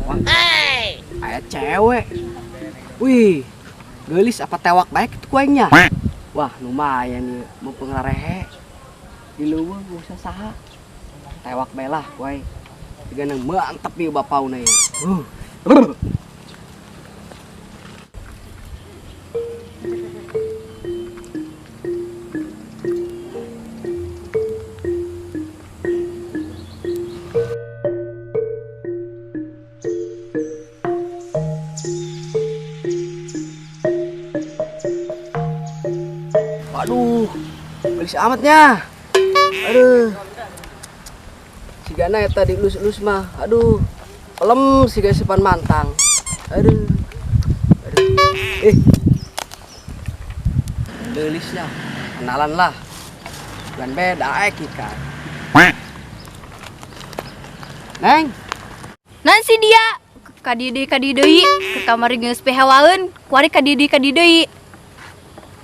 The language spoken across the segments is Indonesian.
Wah, aya cewek. Wih, geulis apa tewak baik itu kuenya. Wah, lumayan ya, mau pengarehe. Di leuweung gak usah saha. Tewak bae lah kuy. Tiga nang mantep ieu bapauna ieu. Waduh, gelis amatnya. Aduh. Sigana eta dielus-elus mah. Aduh. Pelem siga sipan mantang. Aduh. Gelis lah. Kenalan lah. Bukan beda kita. Neng. Nan si dia kadi deui ke kamar geus pehewaeun, kuari kadi deui.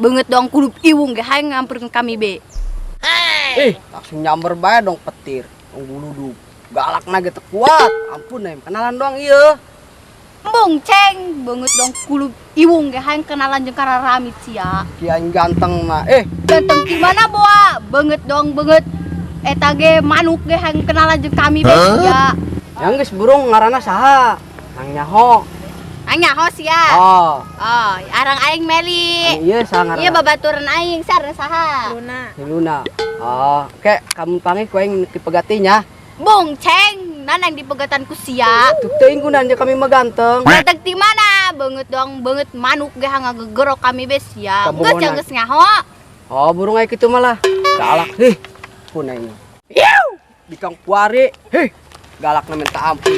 Beungeut dong kulup iwung ge hayang ngamperkeun kami be. Langsung nyamber bae dong petir. Dong buludug. Galakna ge teu kuat. Ampun nem, kenalan doang ieu. Embung ceng, beungeut dong kulup iwung ge hayang kenalan jeung Kararamit sia. Kian ganteng mah. Ganteng di mana boa? Beungeut dong beungeut. Eta ge manuk ge hayang kenalan jeung kami be sia. Yang geus burung ngaranna saha? Nang Nyaho. Nyaho sia. Oh, Arang aing Meli. iya saha ngaranna? Iya babaturan aing sareng saha? Si Luna. Oh, oke, kamu panggil ku aing dipegatinya. Bung ceng, nanang dipegatan ku sia. Tuk teuing kunaon je kami mah ganteng. Ganteng di mana? Beungeut dong beungeut manuk ge hanga gegerok kami be sia. Kabogonan. Geus geus nyaho. Oh, burung aya kitu mah lah. Galak pun aing. Bikang puari. Galakna minta ampun.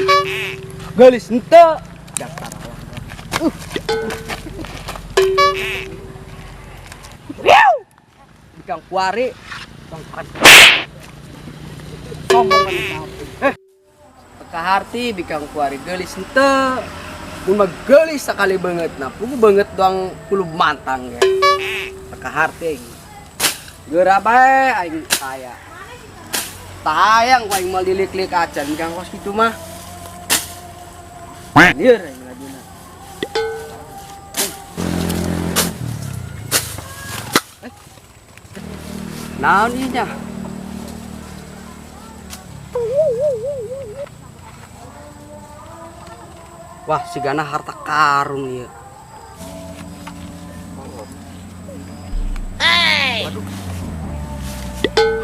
Geulis henteu. Dasar awak. Bikang puari. Sombong minta ampun. Kaharti bikang puari geulis henteu. Mun mah geulis sakali beungeutna. Pugu beungeut doang kulub mantang ge. Kaharti aing. Geura bae aing aya. Tayang ku aing mal dilik-lik acan bikang kos kitu mah. Lieur aing lajuna. Naon ieu nya? Wah, sigana harta karun ieu. Waduh.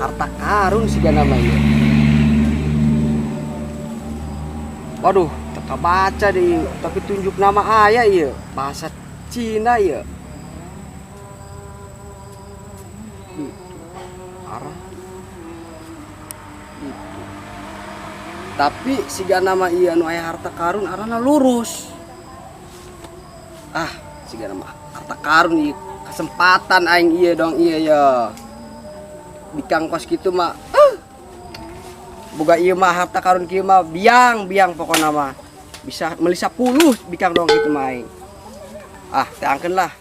Harta karun sigana mah ieu. Waduh, teka baca deh, tapi tunjuk nama aya ieu. Bahasa Cina ieu. Arah. Itu. Tapi sigana mah ieu anu aya harta karun arana lurus. Sigana mah harta karun ieu kesempatan aing ieu dong ieu ya. Bikang kos kitu mah boga ieu mah harta karun kieu mah biang pokona mah bisa meuli 10 bikang dong kitu mah aing. Teangkeun lah.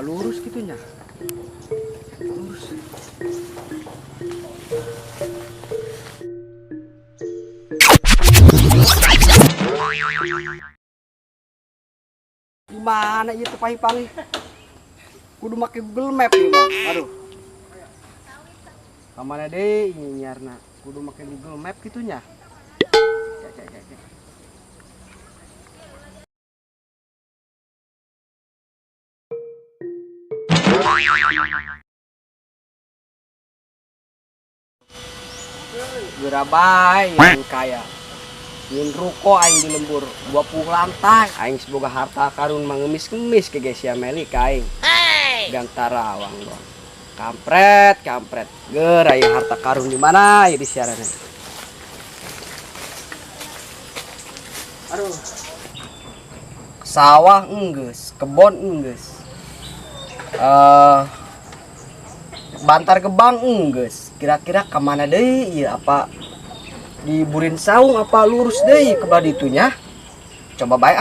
Lurus kitu nya. Lurus. Gimana ieu teh pahi-pahi? Kudu make Google Map ieu mah. Aduh. Kamana deui nyiarna? Kudu make Google Map kitu nya. Geura bae yang kaya. Nyin ruko aing di lembur 20 lantai. Aing semoga harta karun mangemis-ngemis ke geus sia Meli ka aing. Gantara awang doang. Kampret. Geur aya harta karun di mana ieu di siaranna. Aduh. Sawah enggeus, kebon enggeus. Bantar gebang enggeus. Kira-kira ke mana deui ieu? Apa di Burin Saung apa lurus deui ke baditunya? Coba bae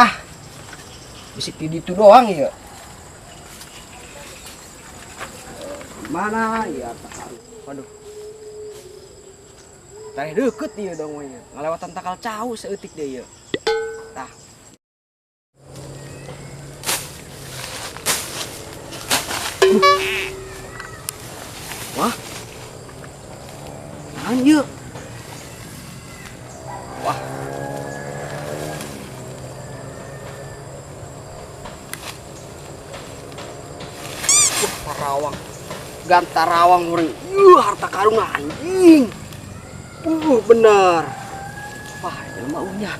Bisik di ditu doang ieu. Mana ya Waduh. Tadi deket dia dong we. Ngalewatan takal cau seeutik dia. Tah. Wah. Naon ieu? Wah. Tarawang. Gantarawang orang. Harta karun anjing. Bener. Wah, ini maunya.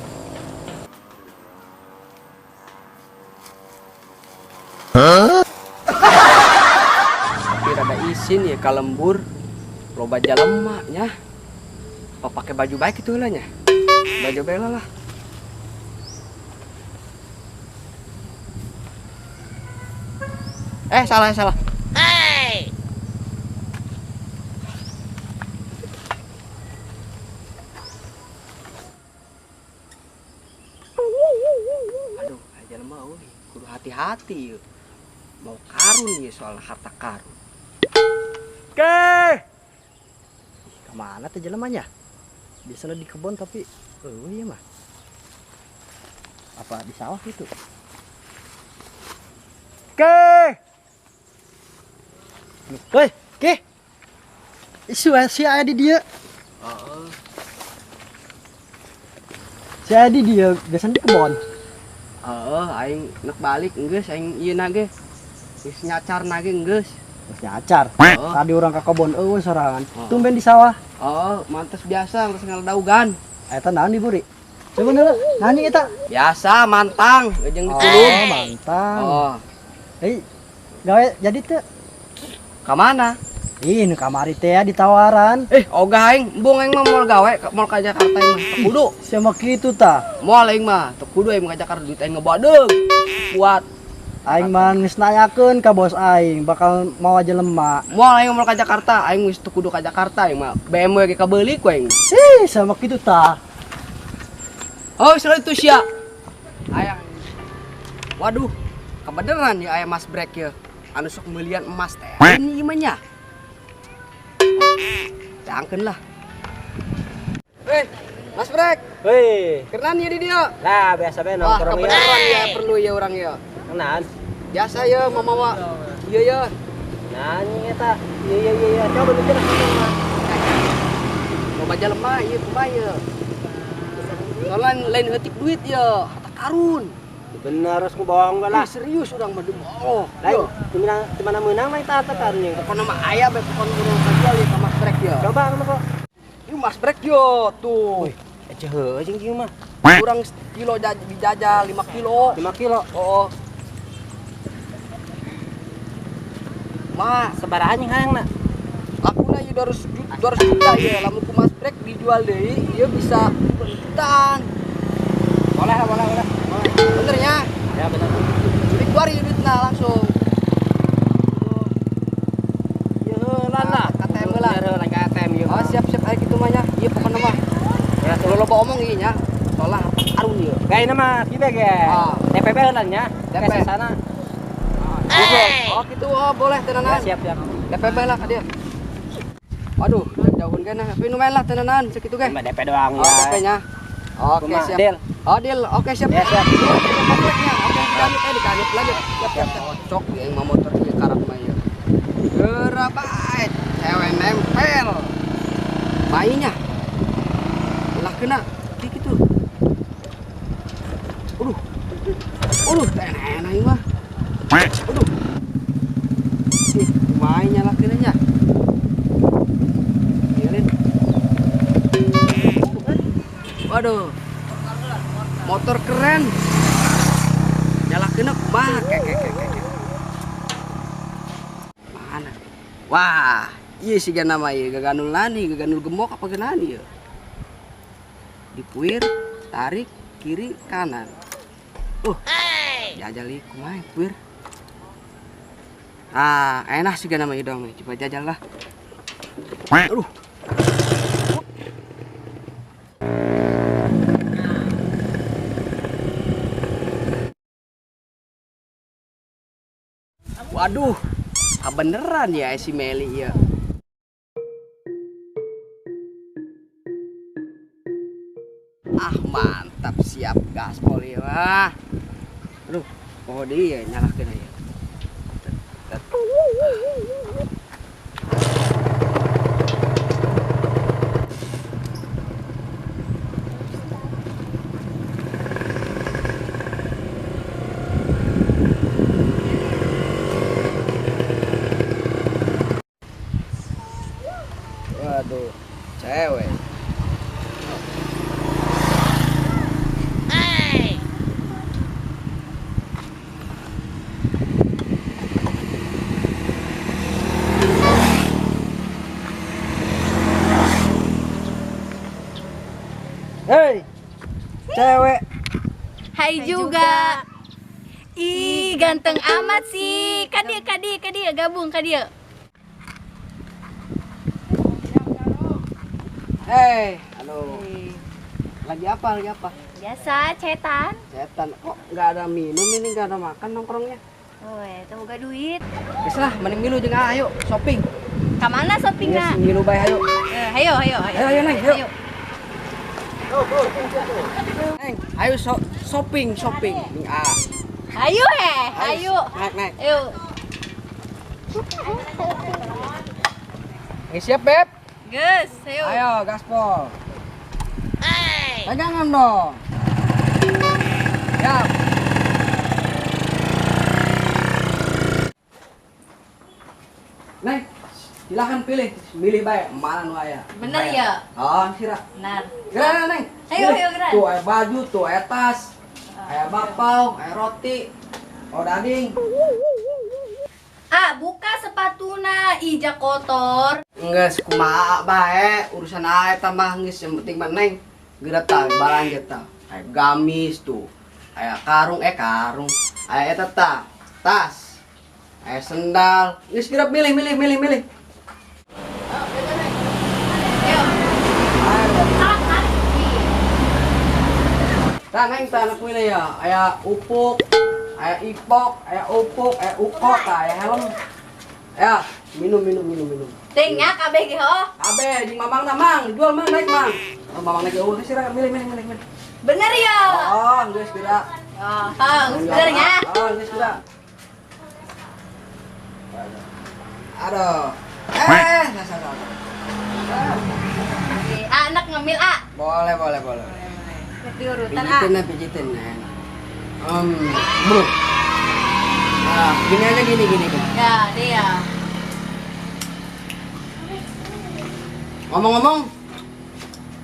Kira ada isin ya kalembur. Loba jalan maknya. Apa pakai baju baik itu lah nya? Baju bela lah. Salah. Aduh, aja mau nih. Kudu hati-hati yuk. Mau karun ya soal harta karun. Oke. Kemana tuh jelemanya? Biasanya di kebun tapi iya mah. Apa di sawah itu? Woi, si aya di dia. Si aya di dia biasanya di kebun. Aing nak balik geus aing ieu na ge. Geus nyacarna ge geus. Geus nyacar. Tadi urang ka kebun eueuh sorangan. Tumben di sawah. Mantes biasa geus ngaledaugan. Eta naon diburi? Sebenarnya nani eta? Biasa mantang, jeung dikulum. Mantang. Gawe jadi teu? Ka mana? Ih, nu kamari teh ditawaran. Ogah aing, embung aing mah moal gawe, moal ka Jakarta aing mah. Teu kudu. Sama kitu tah. Moal aing mah, teu kudu aing ka Jakarta duit aing ngebadeug. Kuat. Aing mah geus nanyakeun ka bos aing, bakal mau aja lemah. Moal aing moal ka Jakarta, aing geus teu kudu ka Jakarta aing mah. BMW ge kabeuli ku aing. Sama kitu tah. Soal itu sia. Ayang. Waduh, kebeneran ya aya Mas Brek ya. Anu sok meulieun emas teh. Ini ieu nya. Cangkeun lah. Mas Brek. Kerenan ya di dia. Lah, biasa bae nongkrong ya. Kebeneran ya perlu ya urang ya. Kenan. Biasa ya mamawa. Ieu ya. Nanya eta. Iya. Coba bikin mah. Mau baca lemah ieu kumaha ieu. Soalnya lain heutik duit ya, harta karun. Bener harus bohong lah. Serius urang mah bohong. Lain di mana menang lain harta karun yang pokona mah aya bae pokona urang saja ya Mas Brek ya. Coba kok. Ieu Mas Brek yo tuh. Ece heuh jeung ieu mah. Urang kilo dijajal 5 kilo. 5 kilo. Mah sabaraha yang hayangna? Lakuna ieu 200 juta ya, lamun ku Mas Brek dijual deui ieu bisa jutaan. Boleh. Bener ya? Ya bener. Jadi keluar duitna langsung. Lah, KTM lah. Lah KTM ieu. Siap aya kitu mah nya. Ieu pokona mah. Ya teu loba omong ieu nya. Soalnya arun ieu. Gaena mah kitu ge. DPP heula nya. DPP sana. Gitu. Boleh tenanan. Siap. DPP lah ka dieu. Waduh, jauhun kena. Tapi nu main lah tenanan sakitu ge. DP doang ya. DP nya. Oke, siap. Deal. Oke, siap. Ya, siap. Oke, dikanit lagi. Siap. Cocok yang mau motor ieu karang mah ieu. Gerabaet, cewek nempel. Mainnya. Ulah kena kitu. Enak ieu mah. Mainnya lah kenanya. Waduh. Motor keren. Nyalakeun kumaha Mana? Wah, ieu siga nama ieu gaganul nani, gaganul gemok apa geunaan ieu? Dipuir, tarik kiri kanan. Jajal ieu kumaha puir. Enak siga nama ieu dong, coba jajal lah. Waduh, beneran ya si Meli ya. Ah mantap, siap gaspol ya mah. Aduh, oh dia nyalakan aja. Waduh, cewek. Hei, cewek. Hai juga. Ih, ganteng amat sih. Kadia gabung kadia. Hei, halo. Lagi apa? Biasa cetan. Setan, kok nggak ada minum ini, nggak ada makan nongkrongnya. Oh, itu boga duit. Wis lah, mending milu jeung ayo shopping. Ka mana shoppingnya? Yes, milu bae ayo. Ayo. Ayo, Neng, ayo. Neng, ayo shopping. Ning Ayo ayo. Naik. Ayo. Siap, Beb? Gus, ayo. Ayo, gaspol. Pegangan dong. Siap. Neng, silahkan milih baik mana nu aya. Bener ya? Oh, sira. Benar. Geran, Neng. Ayo, Pilih. geran. Tuh aya baju, tuh aya tas. Aya bapau, aya roti. Oh, daging. Ah, buka sepatuna, ija kotor. Geus kumaha bae, urusan aya tah mah geus yang penting mah Neng. Geura tah balanja tah. Aya gamis tuh. Aya karung, aya eta tah, tas. Aya sendal. Geus geura milih. Ayo. Tah Neng tah anak milih ya. Aya upuk, aya ipok, aya upuk, aya uko, tah aya helm. Ya, minum. Tingnya kabeh ge ho. Abe, jeung Mamang na Mang, dijual Mang, naik Mang. Oh, Mamang naik eueuh sih milih. Bener ya? Oh, geus geura. Benernya. Oh, geus geura. Aduh. Salah. Anak ngambil A. Boleh. Tapi urutan A. Pijitin. Bro. Nah, gini aja gini. Ya, dia. Ngomong-ngomong,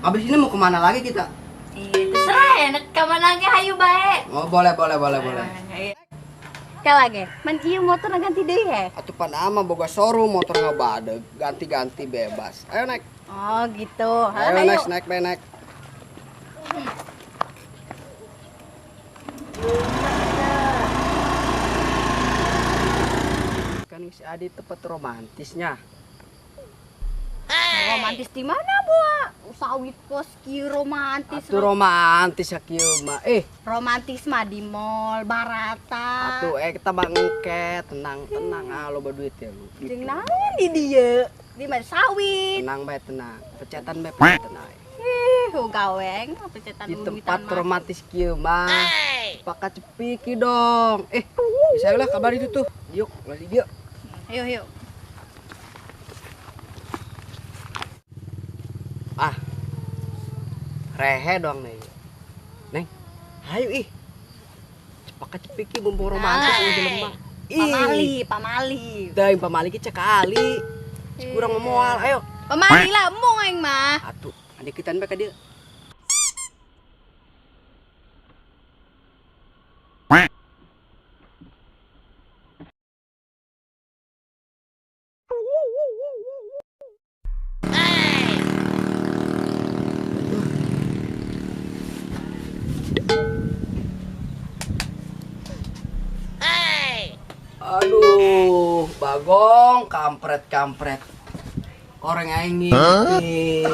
habis ini mau kemana lagi kita? Terserah ya, nek kamana ge hayu bae. Oh, boleh. Ka lagi, man ieu motor ganti deui he. Atuh panama boga showroom motor ngabadeg, ganti-ganti bebas. Ayo naik. Oh, gitu. Ayo naik. Kan si Adi tempat romantisnya. Romantis di mana, Bua? Sawit pos kieu romantis. Atuh romantis ya kieu mah. Romantis mah di mall Barata. Atuh kita bangke, tenang loba duit ya lu. Jeung naon di dieu? Di mana sawit? Tenang bae tenang. Pecetan bae pecetan ae. Gaweng, pecetan Di tempat romantis kieu mah. Pakat cepiki dong. Bisa lah kabar itu tuh. Yuk, lagi dia. Ayo. Rehe dong nih. Neng, ayo Pakat cepiki mumpung romantis ini jelema. Pamali. Teuing pamali ki cek kali. Kurang moal, ayo. Pamali lah embung aing mah. Atuh, adikitan bae ka dieu. Aduh, Bagong, kampret. Orang aing ngikutin.